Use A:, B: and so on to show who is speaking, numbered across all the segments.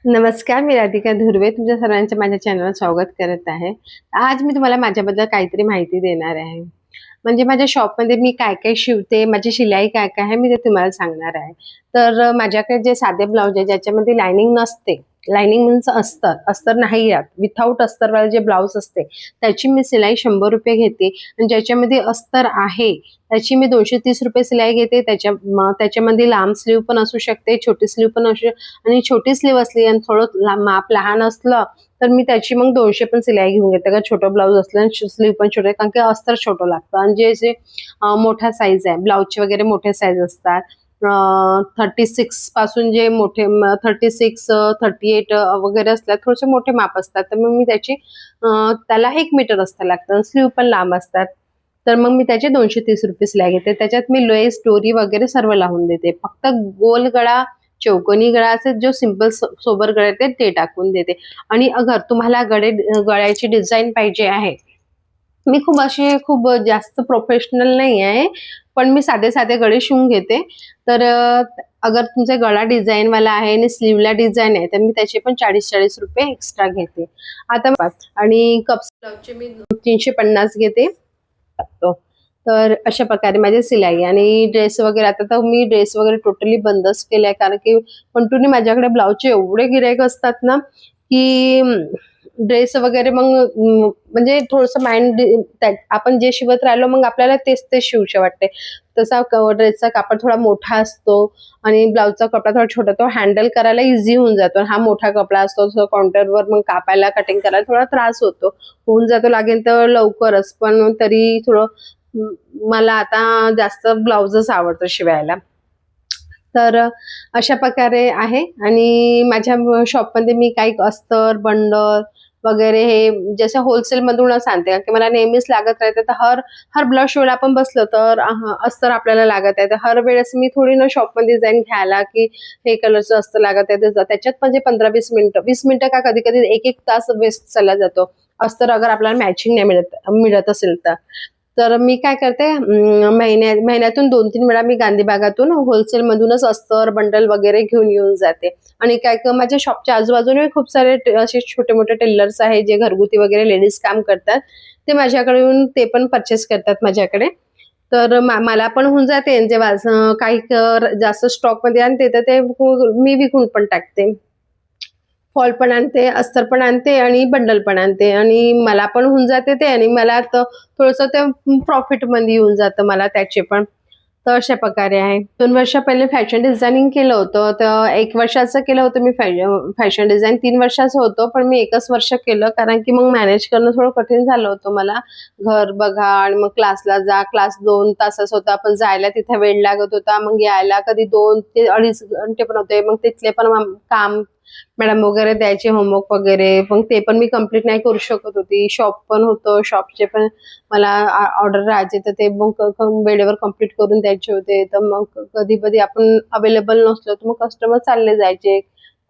A: नमस्कार, मी राधिका धुर्वे तुमच्या सर्वांचं माझ्या चॅनलवर स्वागत करत आहे. आज मी तुम्हाला माझ्याबद्दल काहीतरी माहिती देणार आहे. म्हणजे माझ्या शॉपमध्ये मी काय-काय शिवते, माझी शिलाई काय-काय आहे, मी ते तुम्हाला सांगणार आहे. तर माझ्याकडे जे साधे ब्लाउज आहे, ज्याच्यामध्ये लायनिंग नसते, लायनिंग मीन्स अस्तर, अस्तर नाही राहत, विथआऊट अस्तरवाले जे ब्लाउज असते, त्याची मी शिलाई ₹100 घेते आणि ज्याच्यामध्ये अस्तर आहे, त्याची मी ₹230 शिलाई घेते. त्याच्यामध्ये लांब स्लीव पण असू शकते, छोटी स्लीव पण असू आणि छोटी स्लीव असली आणि थोडं माप लहान असलं तर मी त्याची मग 200 पण शिलाई घेऊन घेते. कारण छोटं ब्लाऊज असलं आणि स्लीव पण छोटे, कारण की अस्तर छोटं लागतं. आणि जे मोठा साईज आहे ब्लाऊजचे वगैरे मोठे साईज असतात, 36 पासून जे मोठे 36, 38 वगैरे असतात, थोडेसे मोठे माप असतात, तर मग मी त्याला 1 मीटर अस्तर लागतं. स्लीव पण लांब असतात, तर मग मी त्याचे ₹230 शिलाई घेते. त्याच्यात मी लेस, दोरी वगैरे सर्व लावून देते. फक्त गोल गळा, चौकोनी गळा असे जो सिंपल सोबर गळे ते टाकून देते. आणि अगर तुम्हाला गळ्याची डिझाईन पाहिजे आहे, मी खूप जास्त प्रोफेशनल नाही आहे, पण मी साधे-साधे गळे शिवून घेते. तर अगर तुमचा गळा डिझाईनवाला आहे आणि स्लीवला डिझाईन आहे, तर मी त्याचे पण ₹40 एक्स्ट्रा घेते. आता आणि कप्स ब्लाउजचे मी 350 घेते. तर अशा प्रकारे माझी शिलाई आणि ड्रेस वगैरे, आता तर मी ड्रेस वगैरे टोटली बंदच केलाय, कारण की कंटिन्यू माझ्याकडे ब्लाऊजचे एवढे गिराईक असतात ना, की ड्रेस वगैरे मग म्हणजे थोडंसं माइंड, आपण जे शिवत राहिलो मग आपल्याला तेच तेच शिवूशे वाटते. तसा ड्रेसचा कापड थोडा मोठा असतो आणि ब्लाऊजचा कपडा थोडा छोटा, तो हँडल करायला इझी होऊन जातो. हा मोठा कपडा असतो, तो काउंटरवर मग कापायला, कटिंग करायला थोडा त्रास होऊन जातो. लागेल तर लवकरच, पण तरी थोडं मला आता जास्त ब्लाउजच आवडतं शिवायला. तर अशा प्रकारे आहे. आणि माझ्या शॉपमध्ये मी काही अस्तर, बंडल वगैरे हे जसं होलसेलमधूनच आणते, कारण की मला नेहमीच लागत राहते. तर हर हर ब्लाउज शिवायला आपण बसलो तर अस्तर आपल्याला लागत आहे. तर हर वेळेस मी थोडी ना शॉपमध्ये जाईन घ्यायला, की हे कलरचं अस्तर लागत आहे. त्याच्यात म्हणजे 15-20 मिनिटं, 20 मिनिटं का कधी-कधी 1-1 तास वेस्ट चालला जातो, अस्तर अगर आपल्याला मॅचिंग नाही मिळत असेल तर. तर मी काय करते, महिन्यातून 2-3 वेळा मी गांधी भागातून होलसेलमधूनच अस्तर, बंडल वगैरे घेऊन येऊन जाते. आणि माझ्या शॉपच्या आजूबाजूने खूप सारे असे छोटे-मोठे टेलर्स आहेत, जे घरगुती वगैरे लेडीज काम करतात. ते माझ्याकडे येऊन ते पण परचेस करतात माझ्याकडे. तर मला पण होऊन जाते. जेव्हा काही जास्त स्टॉकमध्ये आणते, तर ते मी विकून पण टाकते. फॉल पण आणते, अस्तर पण आणते आणि बंडल पण आणते आणि मला पण होऊन जाते ते, आणि मला तर थोडंसं ते प्रॉफिटमध्ये येऊन जातं मला त्याचे पण. तर अशा प्रकारे आहे. 2 वर्ष पहिले फॅशन डिझायनिंग केलं होतं. तर 1 वर्षाचं केलं होतं मी फॅशन डिझाइन. 3 वर्षाचं होतं, पण मी 1च वर्ष केलं, कारण की मग मॅनेज करणं थोडं कठीण झालं होतं मला. घर बघा आणि मग क्लासला जा. क्लास 2 तासाचा होता, पण जायला तिथे वेळ लागत होता. मग यायला कधी 2 ते 2.5 घंटे पण होते. मग तिथले पण काम मॅडम वगैरे द्यायचे, होमवर्क वगैरे, मग ते पण मी कंप्लीट नाही करू शकत होती. शॉप पण होतं, शॉपचे पण मला ऑर्डर राहायचे, तर ते मग वेळेवर कंप्लीट करून द्यायचे होते. तर मग कधी-कधी आपण अवेलेबल नसलो, तर मग कस्टमर चालले जायचे.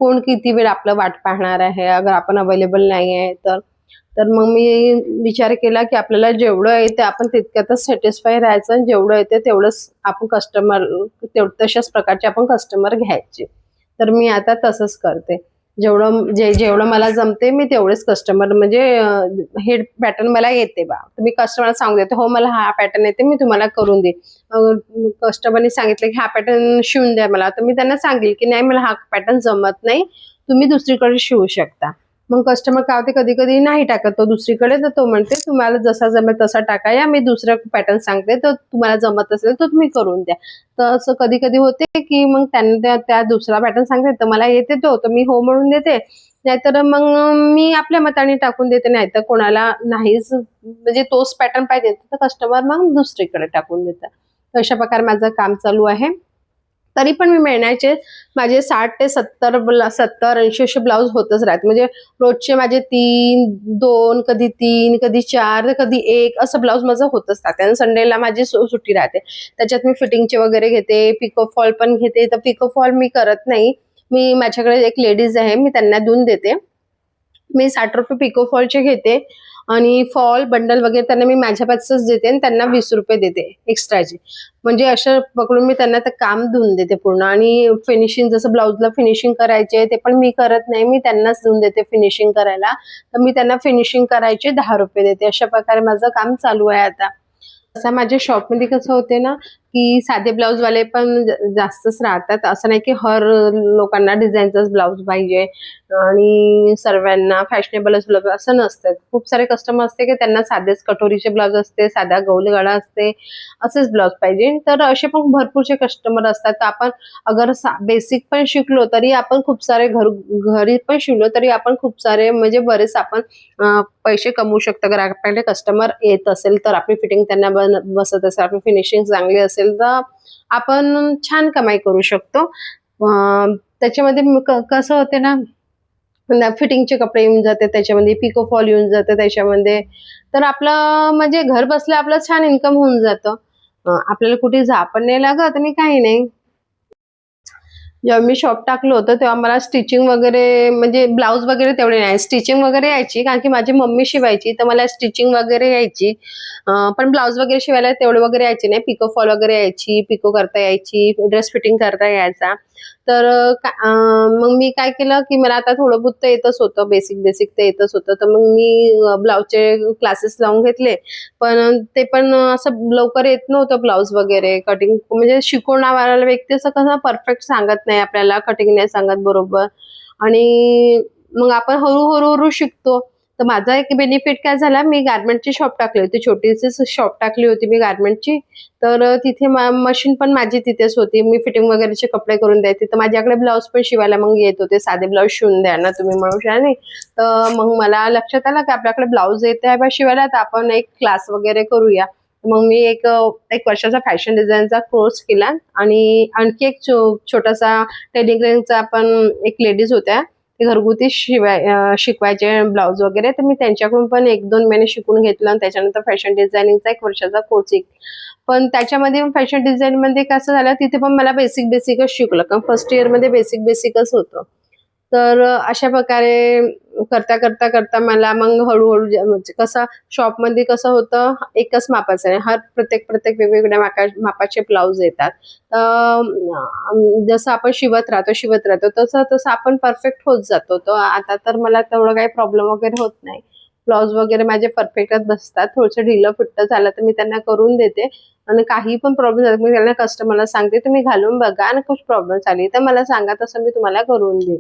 A: कोण किती वेळ आपलं वाट पाहणार आहे, अगर आपण अवेलेबल नाही आहे तर. तर मग मी विचार केला, की आपल्याला जेवढं येतं आपण तितक्यातच सॅटिस्फाय राहायचं आणि जेवढं येतं तेवढंच आपण तशाच प्रकारचे आपण कस्टमर घ्यायचे. तर मी आता तसंच करते. जेवढं मला जमते मी तेवढेच कस्टमर, म्हणजे हे पॅटर्न मला येते बा, तर मी कस्टमरला सांगून देते, हो मला हा पॅटर्न येते, मी तुम्हाला करून देईन. कस्टमरने सांगितलं की हा पॅटर्न शिवून द्या मला, तर मी त्यांना सांगेल की नाही, मला हा पॅटर्न जमत नाही, तुम्ही दुसरीकडे शिवू शकता. मग कस्टमर काय होते, कधी-कधी नाही टाकत तो दुसरीकडे, तर तो म्हणते तुम्हाला जसा जमेल तसा टाका, या मी दुसरा पॅटर्न सांगते, तर तुम्हाला जमत असेल तर तुम्ही करून द्या. तर असं कधी-कधी होते, की मग त्यांना त्या दुसरा पॅटर्न सांगते, तर मला येते तो, तर मी हो म्हणून देते. नाहीतर मग मी आपल्या मताने टाकून देते. नाहीतर कोणाला नाहीच म्हणजे तोच पॅटर्न पाहिजे, तर कस्टमर मग दुसरीकडे टाकून देतात. तर अशा प्रकारे माझं काम चालू आहे. तरी पण मी महिन्याचे माझे 60 ते 70-80 असे ब्लाउज होतच राहते. म्हणजे रोजचे माझे 3, 2, कधी 3, कधी 4, कधी 1 असं ब्लाउज माझं होतच राहते. आणि संडेला माझी सुट्टी राहते. त्याच्यात मी फिटिंगचे वगैरे घेते, पिको फॉल पण घेते. तर पिको फॉल मी करत नाही. माझ्याकडे एक लेडीज आहे, मी त्यांना देऊन देते. मी ₹60 पिको फॉलचे घेते आणि फॉल बंडल वगैरे त्यांना मी माझ्यापासूनच देते आणि त्यांना 20 रुपये देते एक्स्ट्राचे. म्हणजे असं पकडून मी त्यांना ते काम देऊन देते पूर्ण. आणि फिनिशिंग जसं ब्लाऊजला फिनिशिंग करायचे ते पण मी करत नाही, मी त्यांनाच देऊन देते फिनिशिंग करायला. तर मी त्यांना फिनिशिंग करायचे 10 रुपये देते. अशा प्रकारे माझं काम चालू आहे आता. असं माझ्या शॉपमध्ये कसं होते ना, की साधे ब्लाऊजवाले पण जास्तच राहतात. असं नाही की हर लोकांना डिझाईनचाच ब्लाऊज पाहिजे आणि सर्वांना फॅशनेबलच ब्लाऊज असं नसतं. खूप सारे कस्टमर असते की त्यांना साधेच कटोरीचे ब्लाऊज असते, साधा गौल गळा असते, असेच ब्लाऊज पाहिजे. तर असे पण भरपूरसे कस्टमर असतात. तर आपण अगर बेसिक पण शिकलो तरी आपण खूप सारे घरी पण शिवलो तरी आपण खूप सारे म्हणजे बरेच आपण पैसे कमवू शकतो. अगर आपल्याकडे कस्टमर येत असेल तर आपली फिटिंग त्यांना बसत असेल, आपली फिनिशिंग चांगली असेल तर आपण छान कमाई करू शकतो. त्याच्यामध्ये कसं होते ना, फिटिंगचे कपडे येऊन जाते त्याच्यामध्ये, पिको फॉल येऊन जाते त्याच्यामध्ये. तर आपलं म्हणजे घर बसल्या आपलं छान इन्कम होऊन जातं. आपल्याला कुठे जा पण नाही लागत आणि काही नाही. जेव्हा मी शॉप टाकलं होतं तेव्हा मला स्टिचिंग वगैरे म्हणजे ब्लाऊज वगैरे तेवढे नाही. स्टिचिंग वगैरे यायची कारण की माझी मम्मी शिवायची, तर मला स्टिचिंग वगैरे यायची. पण ब्लाऊज वगैरे शिवायला तेवढे वगैरे यायचे नाही. पिको फॉल वगैरे यायची, पिको करता यायची, ड्रेस फिटिंग करता यायचा. तर मग मी काय केलं की मला आता थोडं बहुत तर येतच होतं, बेसिक बेसिक तर येतच होतं. तर मग मी ब्लाऊजचे क्लासेस लावून घेतले. पण ते पण असं लवकर येत नव्हतं ब्लाऊज वगैरे कटिंग. म्हणजे शिकवणारा व्यक्ती असं कसं परफेक्ट सांगत नाही आपल्याला, कटिंग नाही सांगत बरोबर. आणि मग आपण हळू शिकतो. तर माझा एक बेनिफिट काय झाला, मी गारमेंटची शॉप टाकली होती, छोटीशीच शॉप टाकली होती मी गारमेंटची. तर तिथे मशीन पण माझी तिथेच होती. मी फिटिंग वगैरेचे कपडे करून द्यायचे. तर माझ्याकडे ब्लाऊज पण शिवायला मग येत होते. साधे ब्लाऊज शिवून द्या ना तुम्ही म्हणून नाही. तर मग मला लक्षात आलं की आपल्याकडे ब्लाऊज येत आहे बा शिवायला, तर आपण एक क्लास वगैरे करूया. मग मी एक वर्षाचा फॅशन डिझाईनचा कोर्स केला. आणि आणखी एक छोटासा टेलिग्रामचा पण एक लेडीज होत्या, ते घरगुती शिकवायचे ब्लाऊज वगैरे. तर मी त्यांच्याकडून पण 1-2 महिने शिकून घेतलं आणि त्याच्यानंतर फॅशन डिझायनिंगचा 1 वर्षाचा कोर्स. पण त्याच्यामध्ये फॅशन डिझाईनमध्ये कसं झालं, तिथे पण मला बेसिकच शिकलं, कारण फर्स्ट इयरमध्ये बेसिकच होतं. तर अशा प्रकारे करता मला मग हळू म्हणजे कसं शॉपमध्ये कसं होतं, एकच मापाचं आहे. प्रत्येक वेगवेगळ्या मापाचे ब्लाऊज येतात. जसं आपण शिवत राहतो तसं आपण परफेक्ट होत जातो. तर आता तर मला तेवढं काही प्रॉब्लेम वगैरे होत नाही. ब्लाऊज वगैरे माझे परफेक्टच बसतात. थोडंसं ढिलं-फिट्ट झालं तर मी त्यांना करून देते. आणि काही पण प्रॉब्लेम झाला मी त्यांना कस्टमरला सांगते, तुम्ही घालून बघा आणि खूप प्रॉब्लेम आली तर मला सांगा, तसं मी तुम्हाला करून देईन.